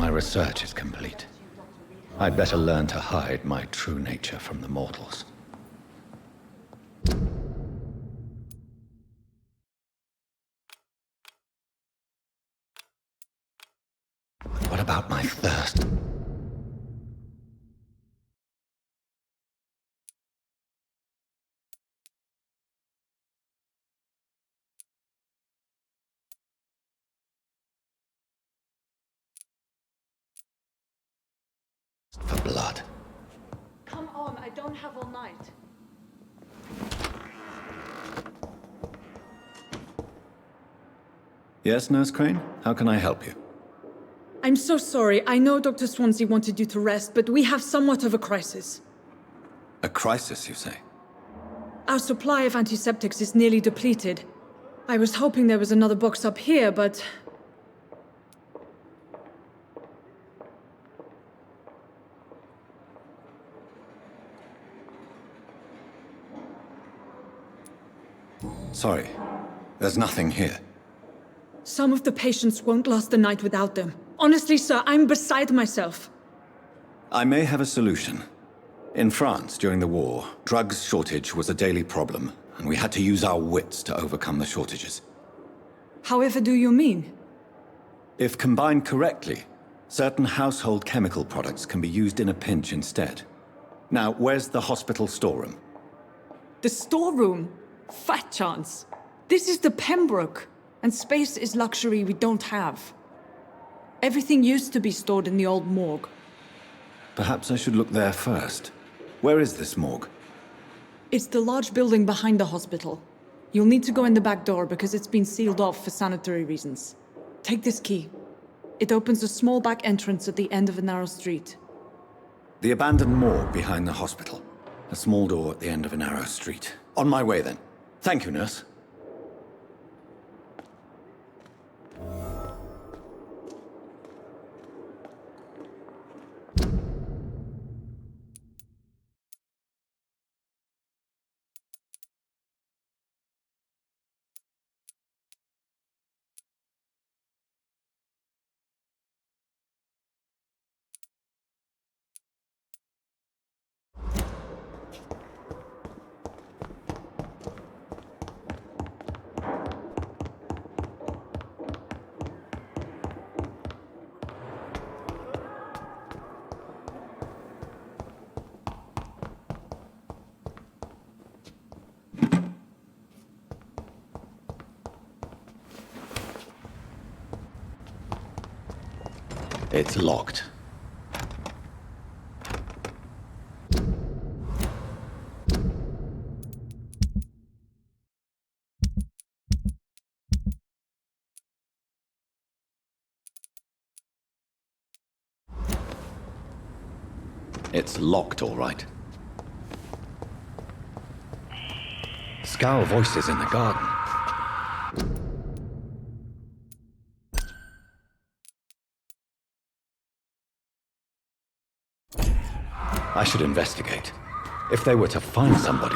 my research is complete. I'd better learn to hide my true nature from the mortals. What about my thirst? For blood. Come on, I don't have all night. Yes, Nurse Crane? How can I help you? I'm so sorry. I know Dr. Swansea wanted you to rest, but we have somewhat of a crisis. A crisis, you say? Our supply of antiseptics is nearly depleted. I was hoping there was another box up here, but... Sorry, there's nothing here. Some of the patients won't last the night without them. Honestly, sir, I'm beside myself. I may have a solution. In France, during the war, drugs shortage was a daily problem, and we had to use our wits to overcome the shortages. However do you mean? If combined correctly, certain household chemical products can be used in a pinch instead. Now, where's the hospital storeroom? The storeroom? Fat chance. This is the Pembroke, and space is luxury we don't have. Everything used to be stored in the old morgue. Perhaps I should look there first. Where is this morgue? It's the large building behind the hospital. You'll need to go in the back door because it's been sealed off for sanitary reasons. Take this key. It opens a small back entrance at the end of a narrow street. The abandoned morgue behind the hospital. A small door at the end of a narrow street. On my way then. Thank you, nurse. It's locked. It's locked, all right. Scowl voices in the garden. I should investigate. If they were to find somebody...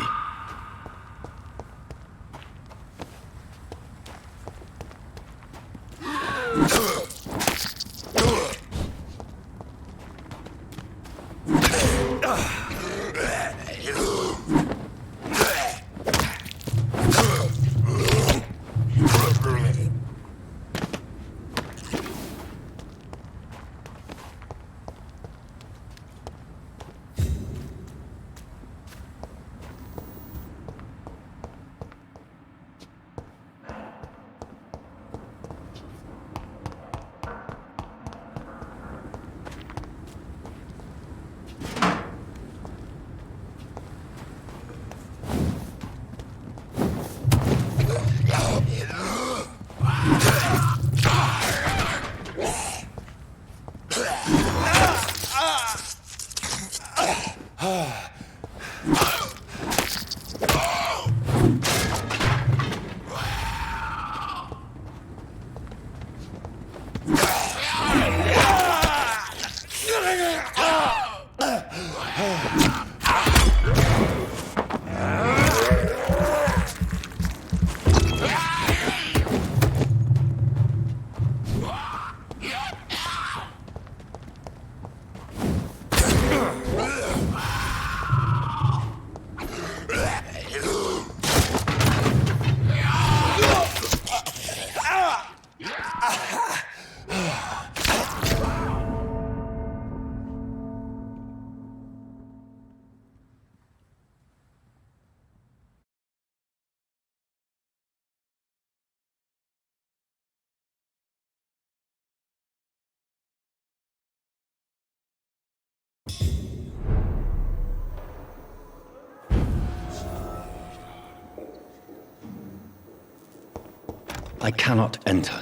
I cannot enter.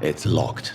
It's locked.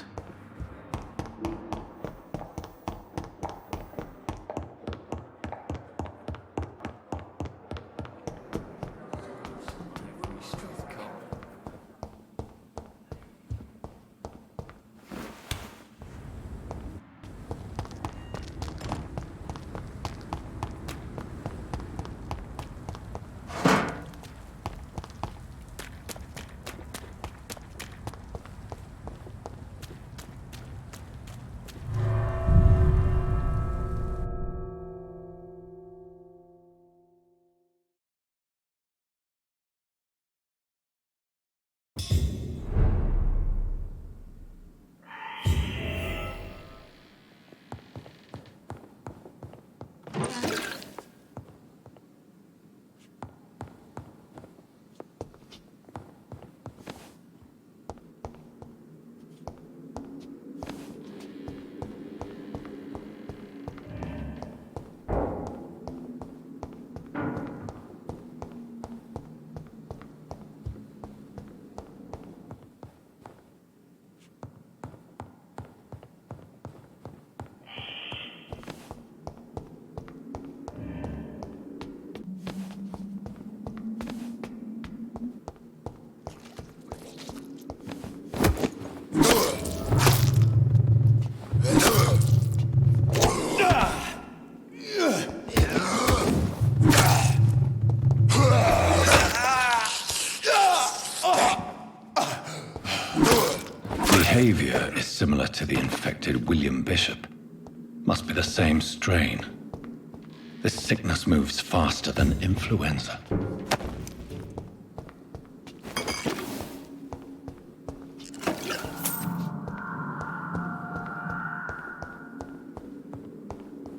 Behavior is similar to the infected William Bishop. Must be the same strain. This sickness moves faster than influenza.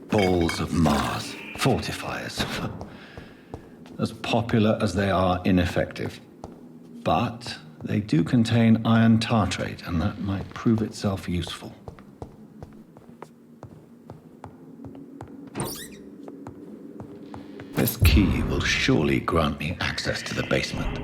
Balls of Mars, fortifiers. As popular as they are ineffective. But they do contain iron tartrate, and that might prove itself useful. This key will surely grant me access to the basement.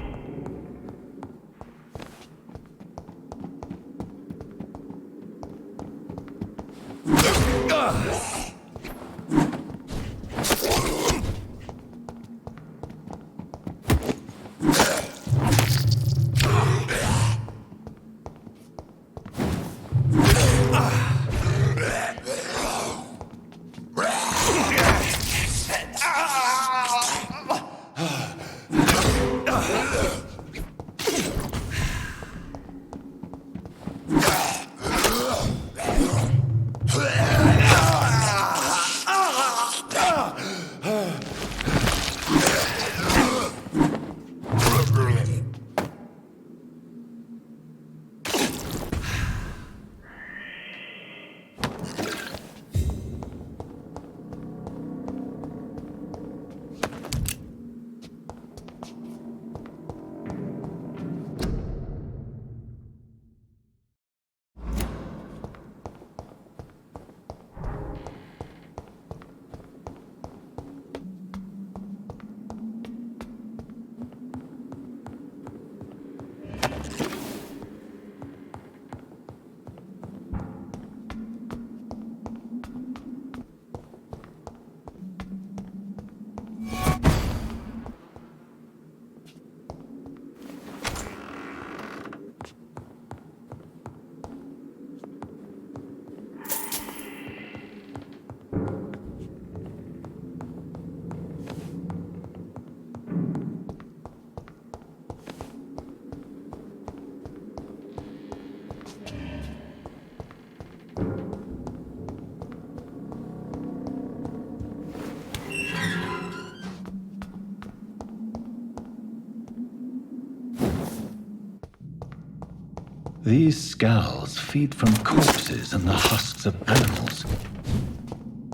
These skulls feed from corpses and the husks of animals.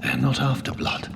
They're not after blood.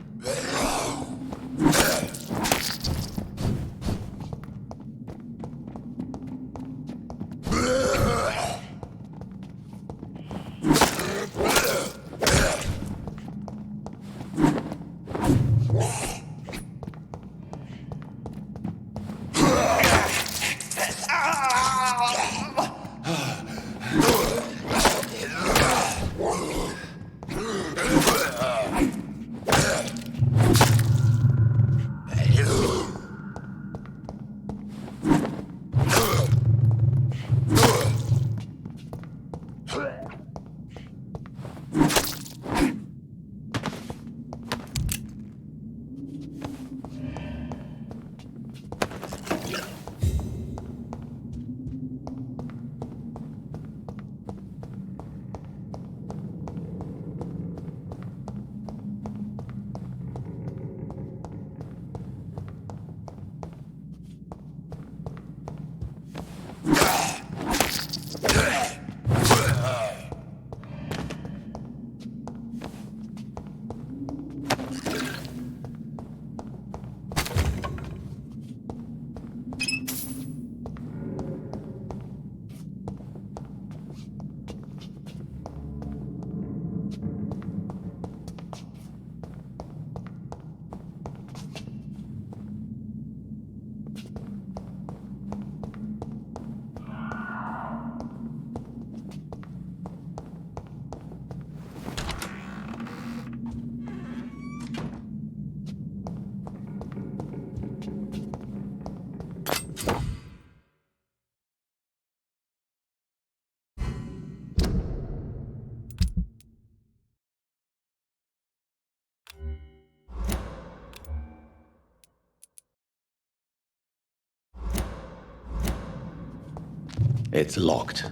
It's locked.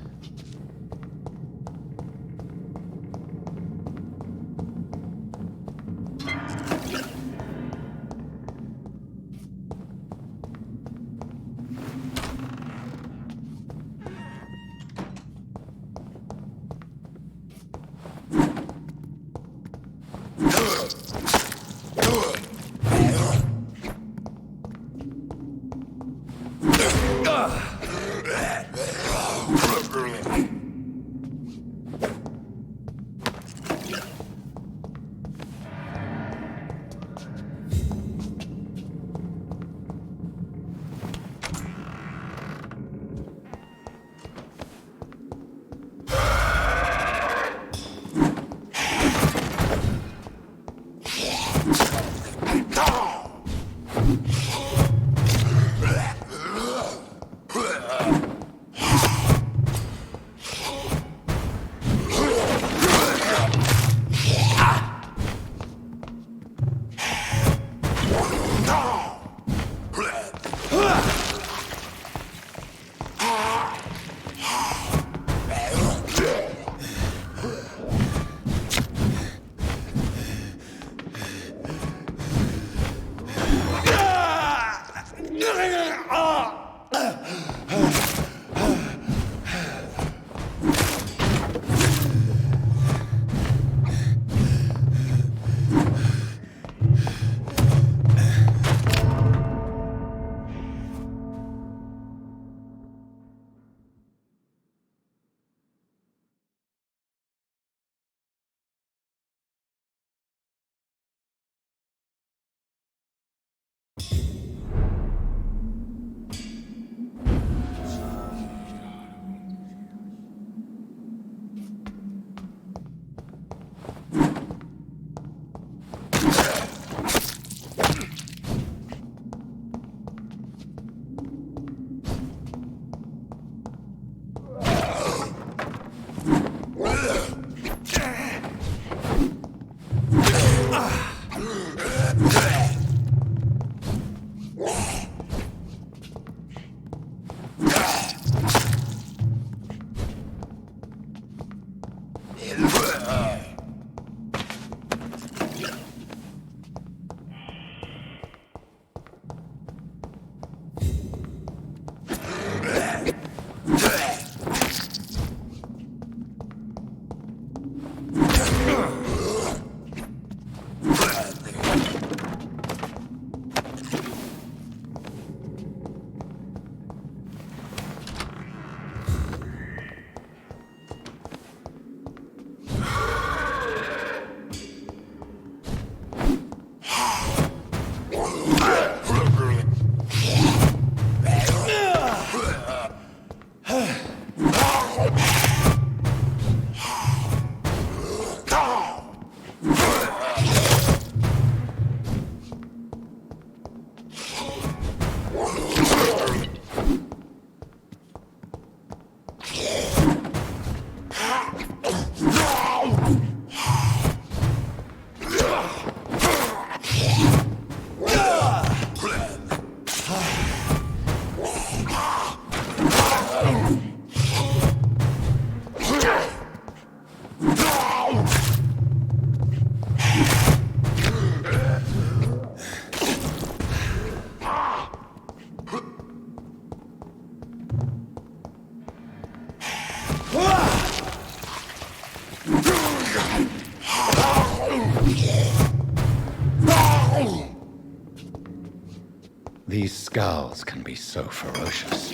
These scowls can be so ferocious.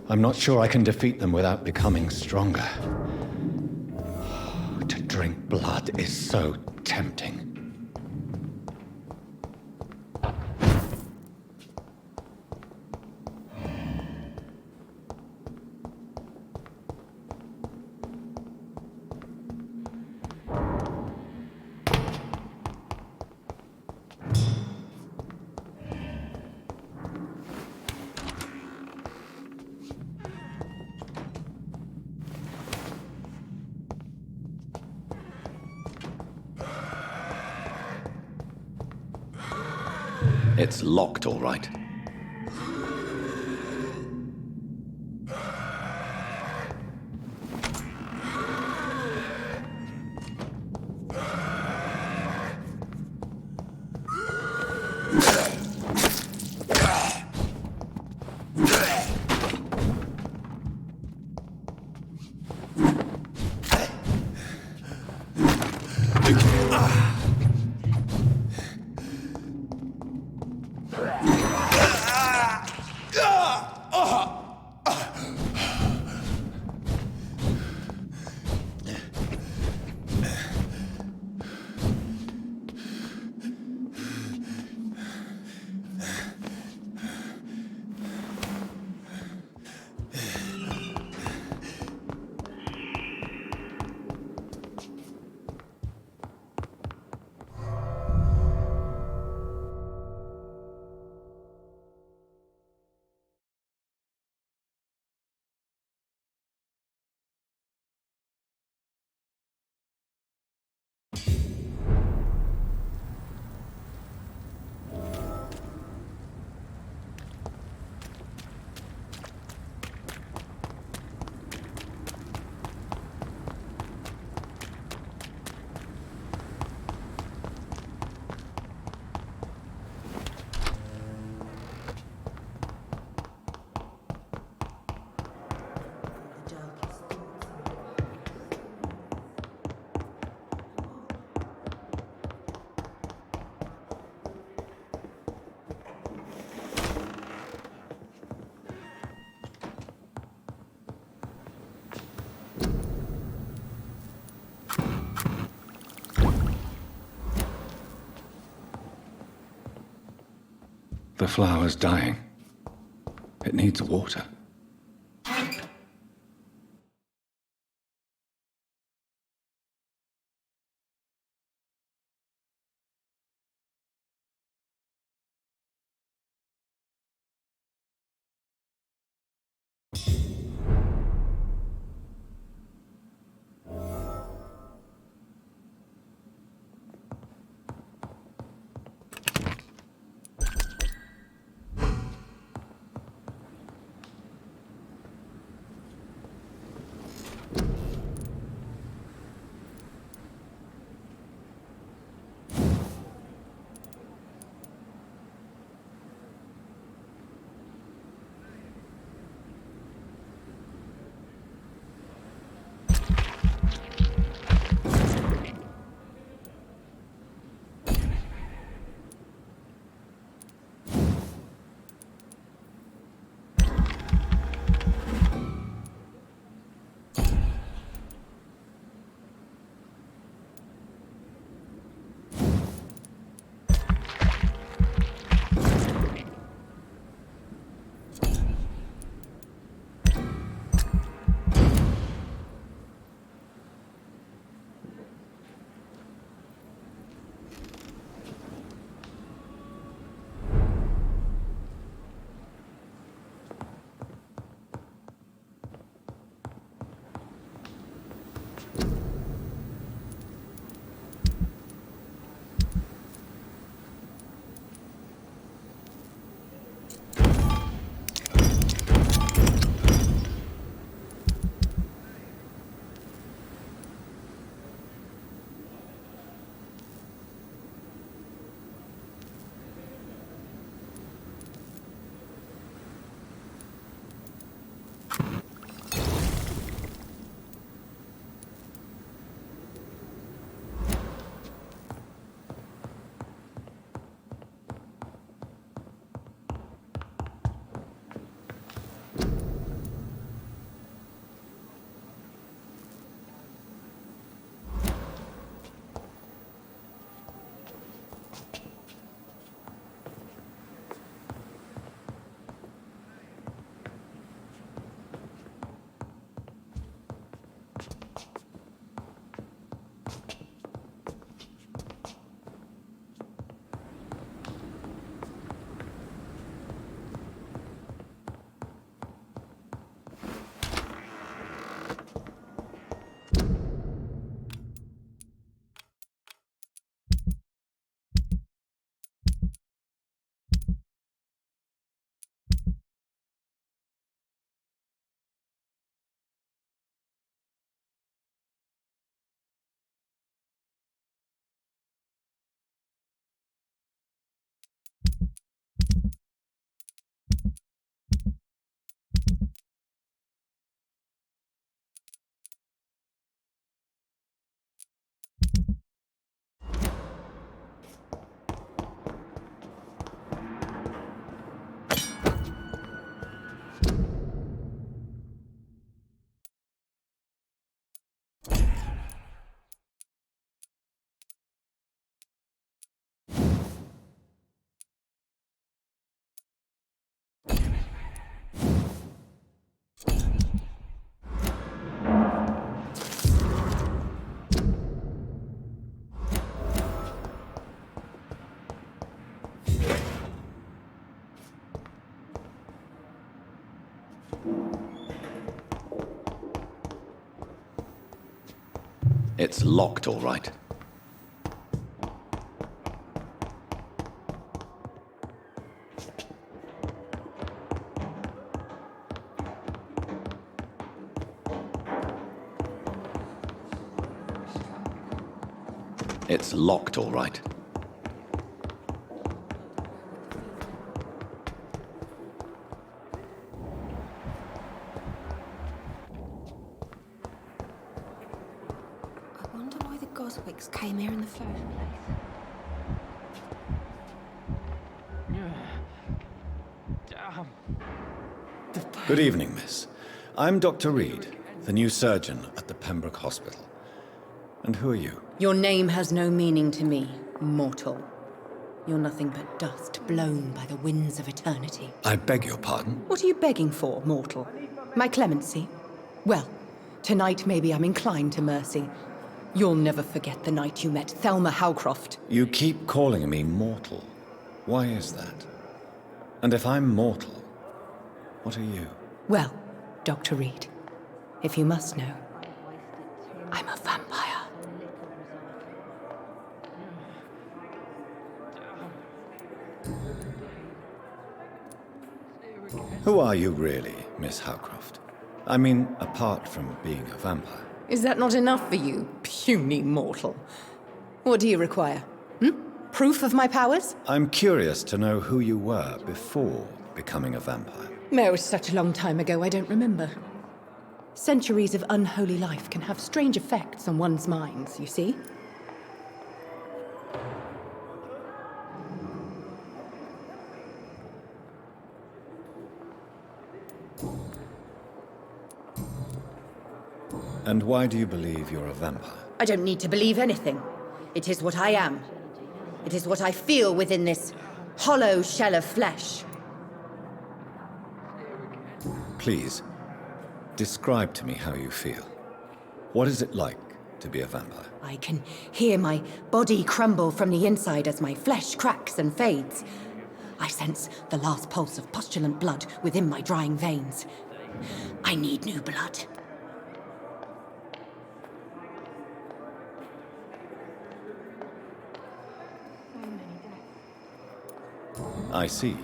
I'm not sure I can defeat them without becoming stronger. To drink blood is so tempting. It's locked, all right. The flower's dying. It needs water. It's locked, all right. It's locked, all right. I wonder why the Goswicks came here in the first place. Good evening, miss. I'm Dr. Reid, the new surgeon at the Pembroke Hospital. And who are you? Your name has no meaning to me, mortal. You're nothing but dust blown by the winds of eternity. I beg your pardon? What are you begging for, mortal? My clemency? Well, tonight maybe I'm inclined to mercy. You'll never forget the night you met Thelma Howcroft. You keep calling me mortal. Why is that? And if I'm mortal, what are you? Well, Dr. Reid, if you must know, I'm a vampire. Who are you really, Miss Howcroft? I mean, apart from being a vampire. Is that not enough for you, puny mortal? What do you require? Proof of my powers? I'm curious to know who you were before becoming a vampire. No, it was such a long time ago, I don't remember. Centuries of unholy life can have strange effects on one's minds, you see? And why do you believe you're a vampire? I don't need to believe anything. It is what I am. It is what I feel within this hollow shell of flesh. Please, describe to me how you feel. What is it like to be a vampire? I can hear my body crumble from the inside as my flesh cracks and fades. I sense the last pulse of postulant blood within my drying veins. I need new blood. I see.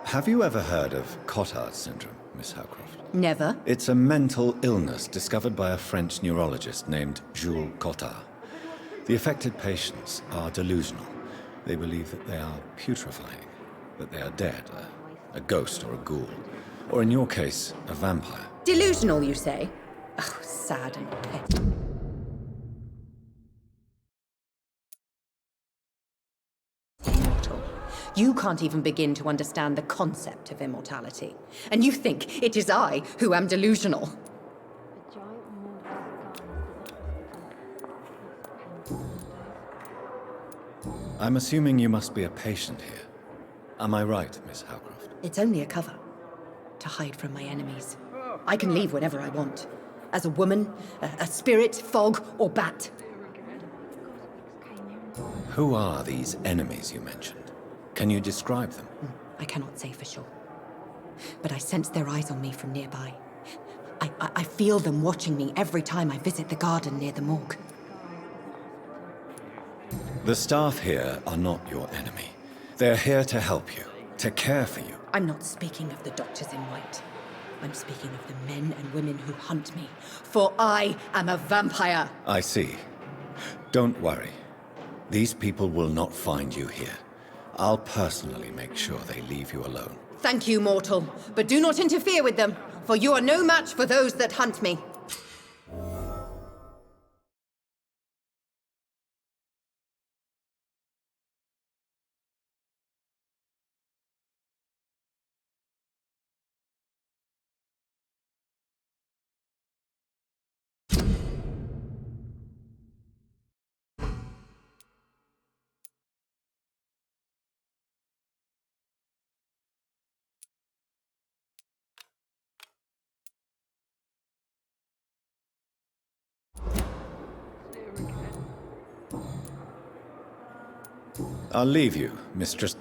Have you ever heard of Cotard syndrome, Miss Howcroft? Never. It's a mental illness discovered by a French neurologist named Jules Cotard. The affected patients are delusional. They believe that they are putrefying, that they are dead, a ghost or a ghoul, or in your case, a vampire. Delusional, you say? Oh, sad and petty. You can't even begin to understand the concept of immortality. And you think it is I who am delusional. I'm assuming you must be a patient here. Am I right, Miss Howcroft? It's only a cover. To hide from my enemies. I can leave whenever I want. As a woman, a spirit, fog, or bat. Who are these enemies you mentioned? Can you describe them? I cannot say for sure. But I sense their eyes on me from nearby. I feel them watching me every time I visit the garden near the morgue. The staff here are not your enemy. They're here to help you, to care for you. I'm not speaking of the doctors in white. I'm speaking of the men and women who hunt me. For I am a vampire. I see. Don't worry. These people will not find you here. I'll personally make sure they leave you alone. Thank you, mortal. But do not interfere with them, for you are no match for those that hunt me. I'll leave you, Mistress.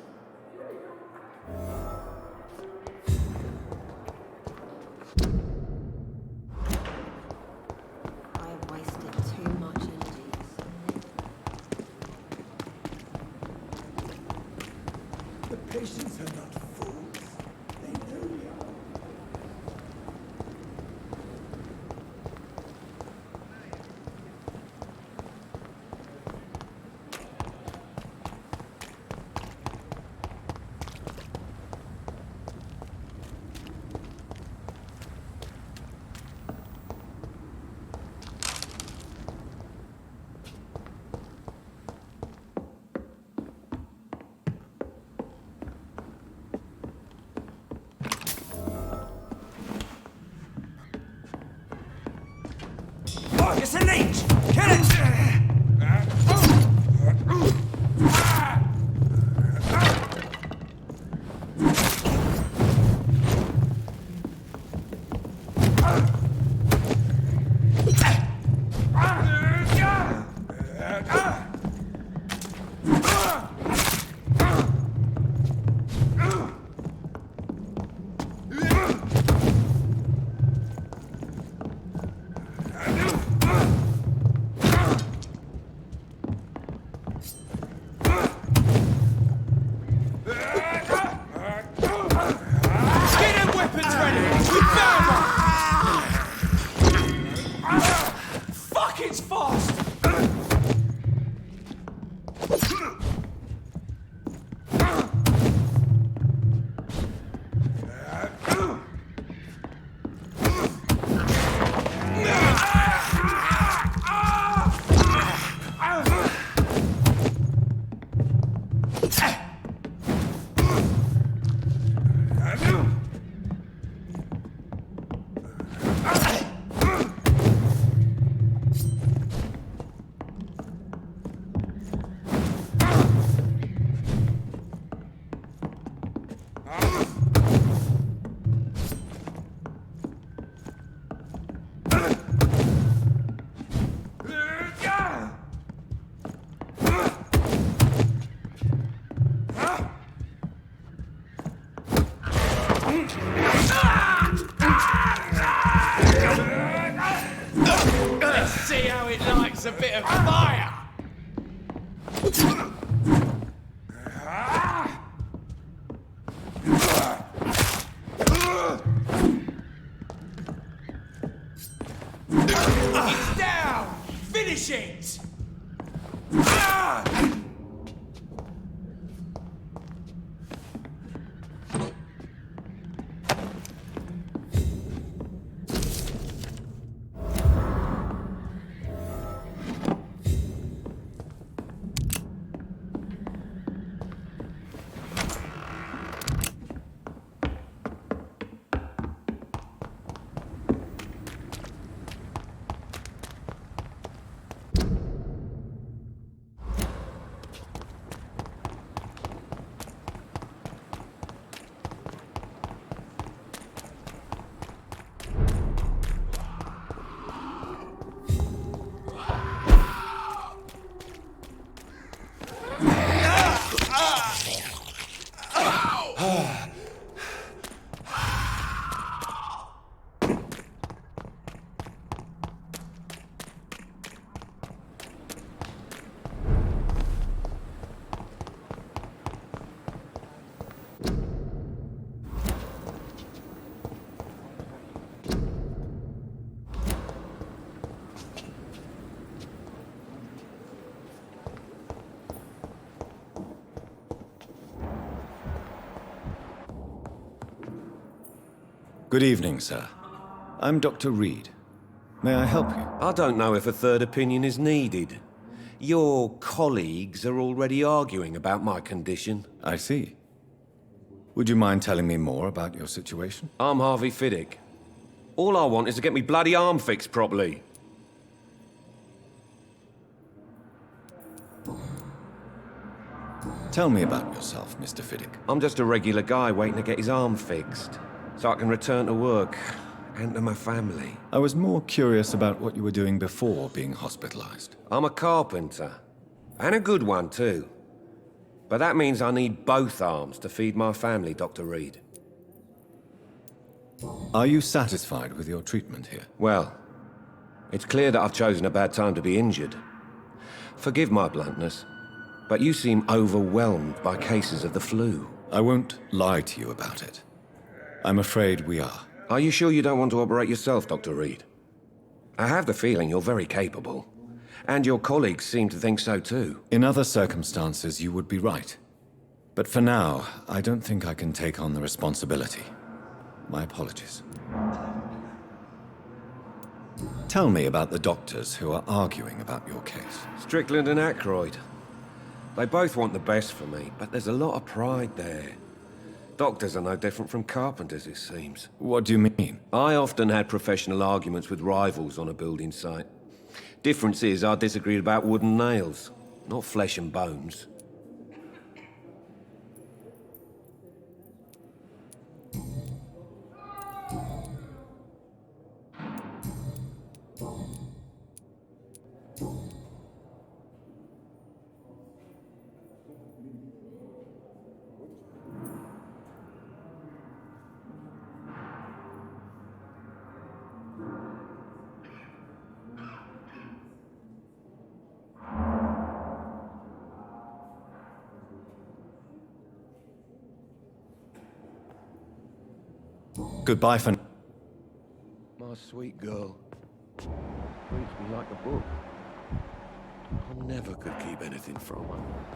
I have wasted too Patients are not fools. They know we are. It's a leech! Kill it! A bit of fire! It's down! Finish it! Good evening, sir. I'm Dr. Reid. May I help you? I don't know if a third opinion is needed. Your colleagues are already arguing about my condition. I see. Would you mind telling me more about your situation? I'm Harvey Fiddick. All I want is to get me bloody arm fixed properly. Tell me about yourself, Mr. Fiddick. I'm just a regular guy waiting to get his arm fixed, so I can return to work and to my family. I was more curious about what you were doing before being hospitalized. I'm a carpenter, and a good one too. But that means I need both arms to feed my family, Dr. Reid. Are you satisfied with your treatment here? Well, it's clear that I've chosen a bad time to be injured. Forgive my bluntness, but you seem overwhelmed by cases of the flu. I won't lie to you about it. I'm afraid we are. Are you sure you don't want to operate yourself, Dr. Reid? I have the feeling you're very capable. And your colleagues seem to think so too. In other circumstances, you would be right. But for now, I don't think I can take on the responsibility. My apologies. Tell me about the doctors who are arguing about your case. Strickland and Aykroyd. They both want the best for me, but there's a lot of pride there. Doctors are no different from carpenters, it seems. What do you mean? I often had professional arguments with rivals on a building site. Difference is, I disagreed about wooden nails, not flesh and bones. Goodbye for... My sweet girl. Reads me like a book. I never could keep anything from her.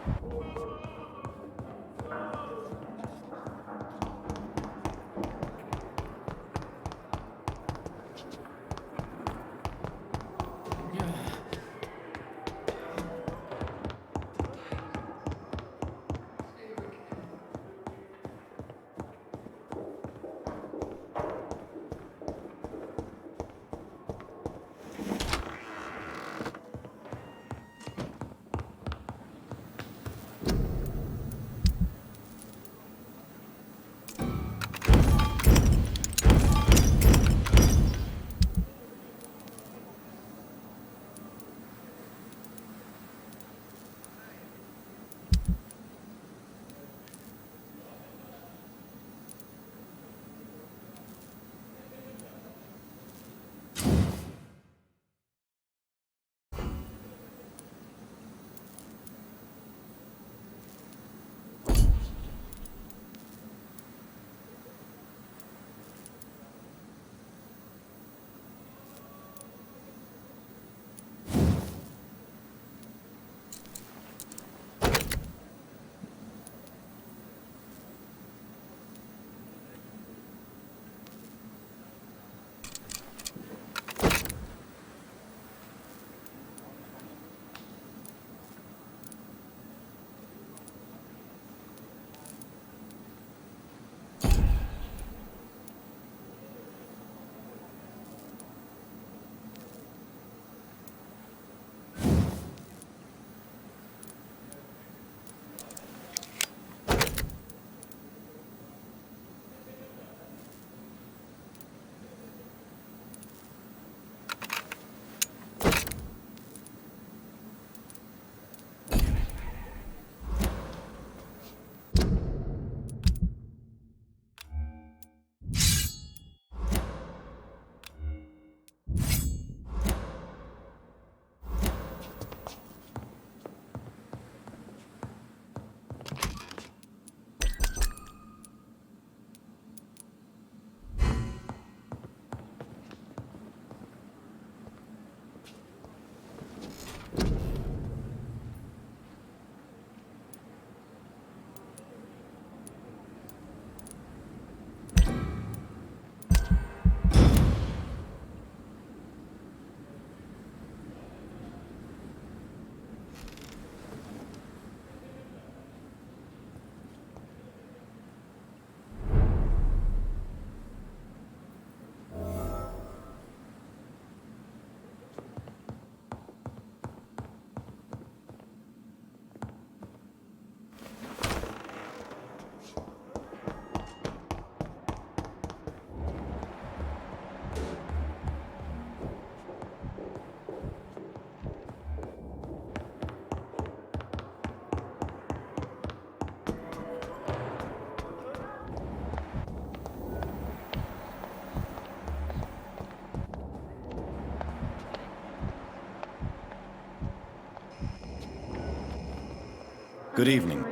Good evening.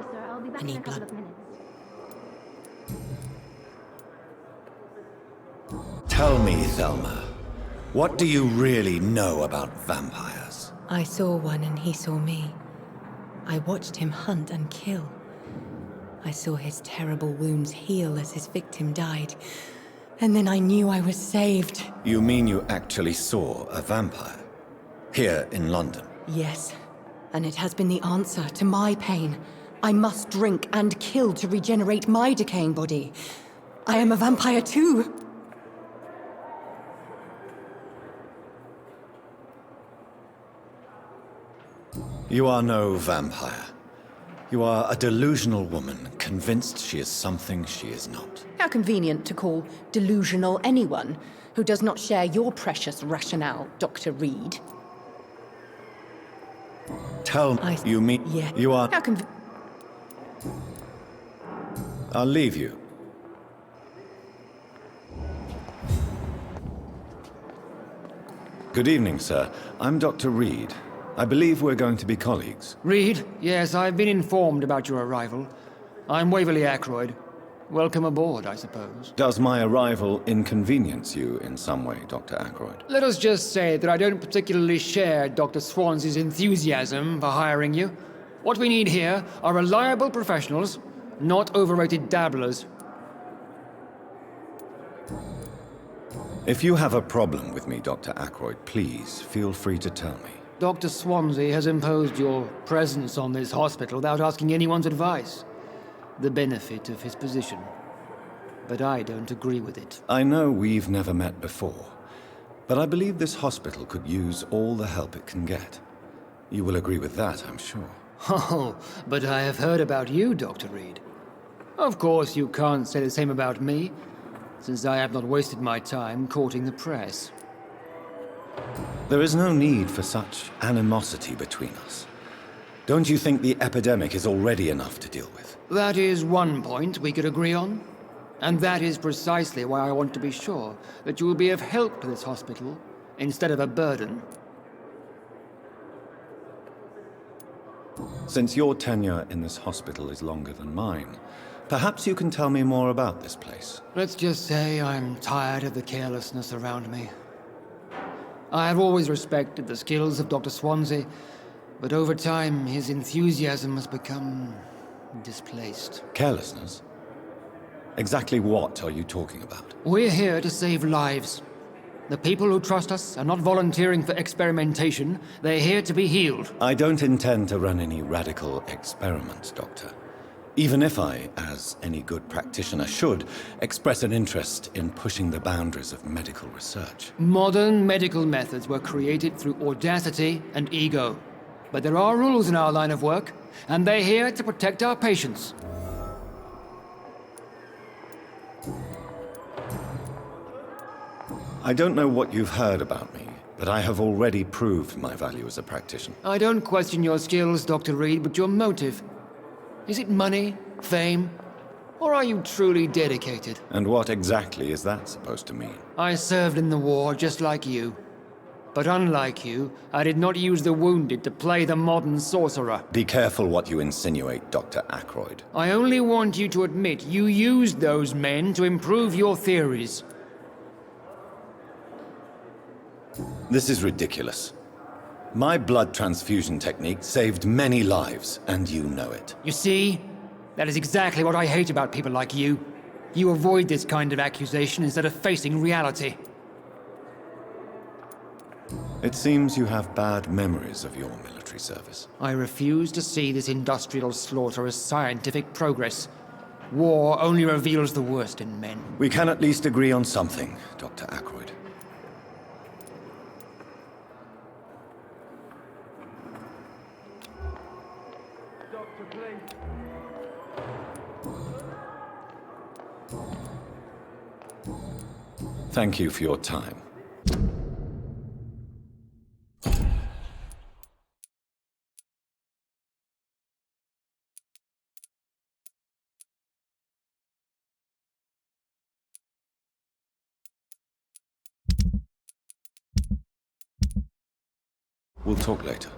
I need blood. Tell me, Thelma, what do you really know about vampires? I saw one and he saw me. I watched him hunt and kill. I saw his terrible wounds heal as his victim died. And then I knew I was saved. You mean you actually saw a vampire? Here in London? Yes. And it has been the answer to my pain. I must drink and kill to regenerate my decaying body. I am a vampire too. You are no vampire. You are a delusional woman, convinced she is something she is not. How convenient to call delusional anyone who does not share your precious rationale, Dr. Reid. Tell me, you mean Yeah. you are... How I'll leave you. Good evening, sir. I'm Dr. Reid. I believe we're going to be colleagues. Reid, yes, I've been informed about your arrival. I'm Waverly Ackroyd. Welcome aboard, I suppose. Does my arrival inconvenience you in some way, Dr. Ackroyd? Let us just say that I don't particularly share Dr. Swansea's enthusiasm for hiring you. What we need here are reliable professionals, not overrated dabblers. If you have a problem with me, Dr. Ackroyd, please feel free to tell me. Dr. Swansea has imposed your presence on this hospital without asking anyone's advice. The benefit of his position. But I don't agree with it. I know we've never met before, but I believe this hospital could use all the help it can get. You will agree with that, I'm sure. Oh, but I have heard about you, Dr. Reid. Of course, you can't say the same about me, since I have not wasted my time courting the press. There is no need for such animosity between us. Don't you think the epidemic is already enough to deal with? That is one point we could agree on. And that is precisely why I want to be sure that you will be of help to this hospital, instead of a burden. Since your tenure in this hospital is longer than mine, perhaps you can tell me more about this place. Let's just say I'm tired of the carelessness around me. I have always respected the skills of Dr. Swansea, but over time his enthusiasm has become displaced. Carelessness? Exactly what are you talking about? We're here to save lives. The people who trust us are not volunteering for experimentation. They're here to be healed. I don't intend to run any radical experiments, Doctor. Even if I, as any good practitioner should, express an interest in pushing the boundaries of medical research. Modern medical methods were created through audacity and ego. But there are rules in our line of work, and they're here to protect our patients. I don't know what you've heard about me, but I have already proved my value as a practitioner. I don't question your skills, Dr. Reid, but your motive. Is it money, fame, or are you truly dedicated? And what exactly is that supposed to mean? I served in the war just like you. But unlike you, I did not use the wounded to play the modern sorcerer. Be careful what you insinuate, Dr. Ackroyd. I only want you to admit you used those men to improve your theories. This is ridiculous. My blood transfusion technique saved many lives, and you know it. You see? That is exactly what I hate about people like you. You avoid this kind of accusation instead of facing reality. It seems you have bad memories of your military service. I refuse to see this industrial slaughter as scientific progress. War only reveals the worst in men. We can at least agree on something, Dr. Ackroyd. Thank you for your time. We'll talk later.